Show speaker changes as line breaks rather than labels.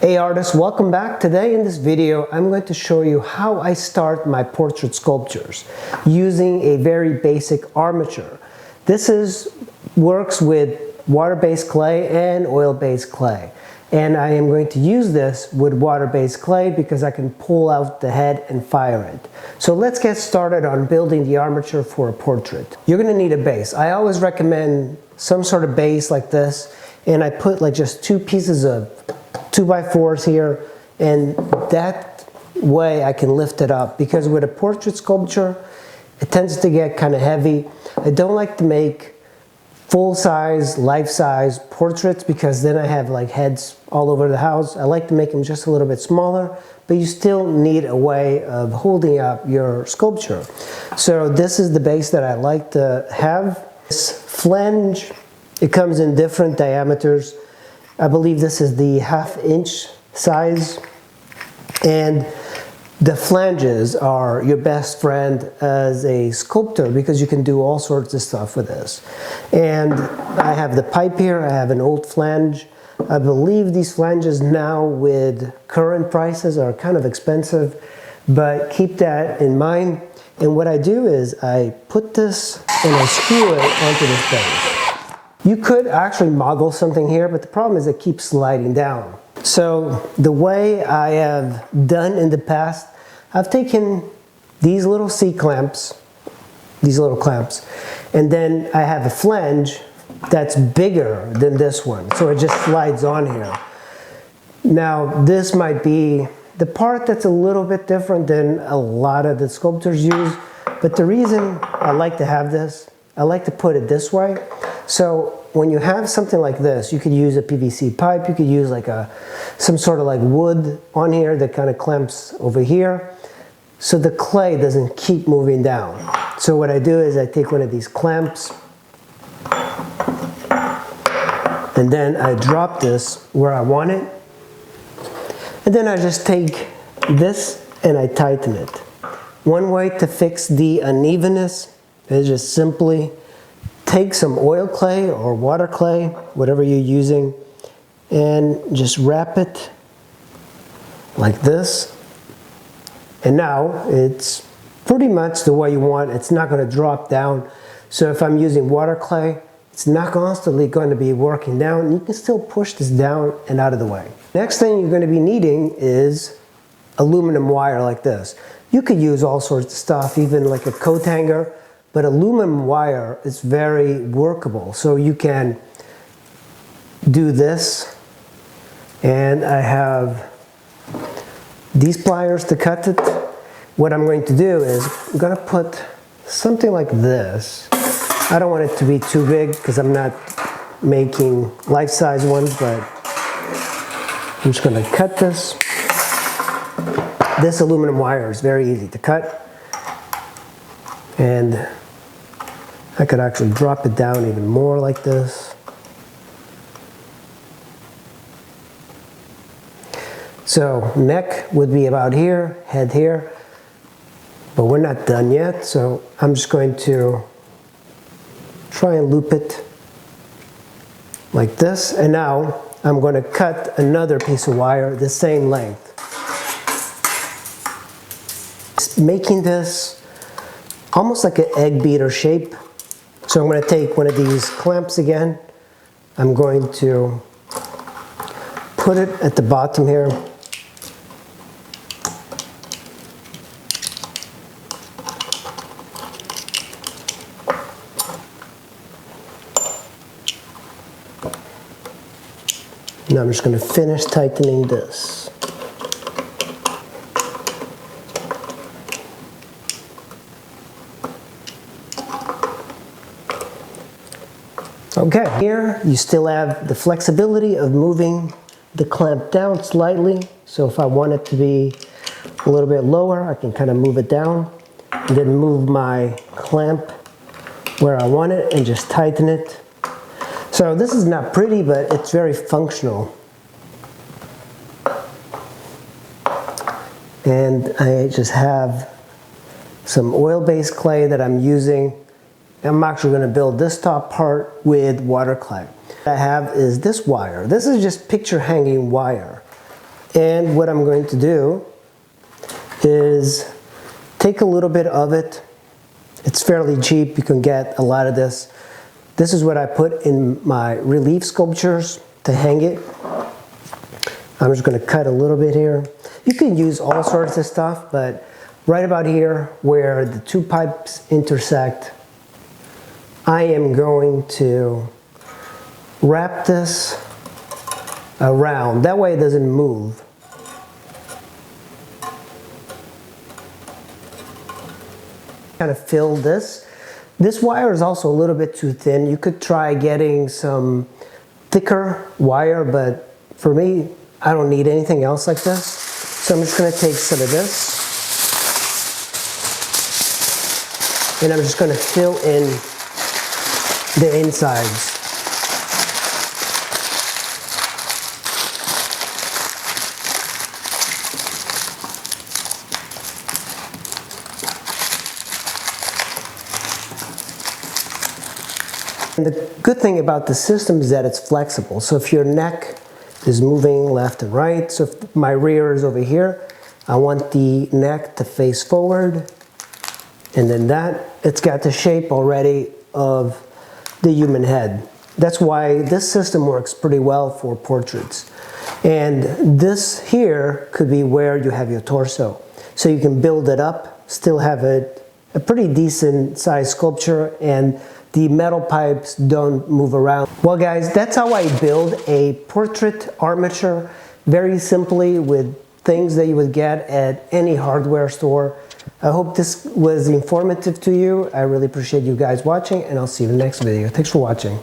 Hey artists, welcome back. Today in this video I'm going to show you how I start my portrait sculptures using a very basic armature. Works with water-based clay and oil-based clay, and I am going to use this with water-based clay because I can pull out the head and fire it. So let's get started on building the armature for a portrait. You're going to need a base. I always recommend some sort of base like this, and I put like just two pieces of 2x4s here, and that way I can lift it up, because with a portrait sculpture it tends to get kind of heavy. I don't like to make full-size, life-size portraits because then I have like heads all over the house. I like to make them just a little bit smaller, but you still need a way of holding up your sculpture. So this is the base that I like to have. This flange, it comes in different diameters. I believe this is the 1/2 inch size, and the flanges are your best friend as a sculptor because you can do all sorts of stuff with this. And I have the pipe here, I have an old flange. I believe these flanges now with current prices are kind of expensive, but keep that in mind. And what I do is I put this and I screw it onto this base. You could actually model something here, but the problem is it keeps sliding down. So the way I have done in the past, I've taken these little C-clamps, these little clamps, and then I have a flange that's bigger than this one, so it just slides on here. Now this might be the part that's a little bit different than a lot of the sculptors use, but the reason I like to have this, I like to put it this way. So when you have something like this, you could use a PVC pipe, you could use like some sort of like wood on here that kind of clamps over here, so the clay doesn't keep moving down. So what I do is I take one of these clamps and then I drop this where I want it, and then I just take this and I tighten it. One way to fix the unevenness is just simply take some oil clay or water clay, whatever you're using, and just wrap it like this. And now it's pretty much the way you want. It's not going to drop down. So if I'm using water clay, it's not constantly going to be working down. You can still push this down and out of the way. Next thing you're going to be needing is aluminum wire like this. You could use all sorts of stuff, even like a coat hanger, but aluminum wire is very workable. So you can do this, and I have these pliers to cut it. What I'm going to do is I'm going to put something like this. I don't want it to be too big because I'm not making life-size ones, but I'm just going to cut this. This aluminum wire is very easy to cut, and I could actually drop it down even more like this. So neck would be about here, head here, but we're not done yet, so I'm just going to try and loop it like this, and now I'm going to cut another piece of wire the same length. Making this almost like an egg beater shape. So I'm going to take one of these clamps again. I'm going to put it at the bottom here. Now I'm just going to finish tightening this. Okay, here you still have the flexibility of moving the clamp down slightly. So if I want it to be a little bit lower, I can kind of move it down and then move my clamp where I want it and just tighten it. So this is not pretty, but it's very functional. And I just have some oil-based clay that I'm using. I'm actually going to build this top part with water clay. What I have is this wire. This is just picture hanging wire. And what I'm going to do is take a little bit of it. It's fairly cheap, you can get a lot of this. This is what I put in my relief sculptures to hang it. I'm just going to cut a little bit here. You can use all sorts of stuff, but right about here where the two pipes intersect, I am going to wrap this around. That way it doesn't move. Kind of fill this. This wire is also a little bit too thin. You could try getting some thicker wire, but for me, I don't need anything else like this. So I'm just going to take some of this and I'm just going to fill in the insides. And the good thing about the system is that it's flexible. So if your neck is moving left and right, so if my rear is over here, I want the neck to face forward, and then it's got the shape already of the human head. That's why this system works pretty well for portraits. And this here could be where you have your torso. So you can build it up, still have a pretty decent size sculpture, and the metal pipes don't move around. Well guys, that's how I build a portrait armature, very simply with things that you would get at any hardware store. I hope this was informative to you. I really appreciate you guys watching, and I'll see you in the next video. Thanks for watching.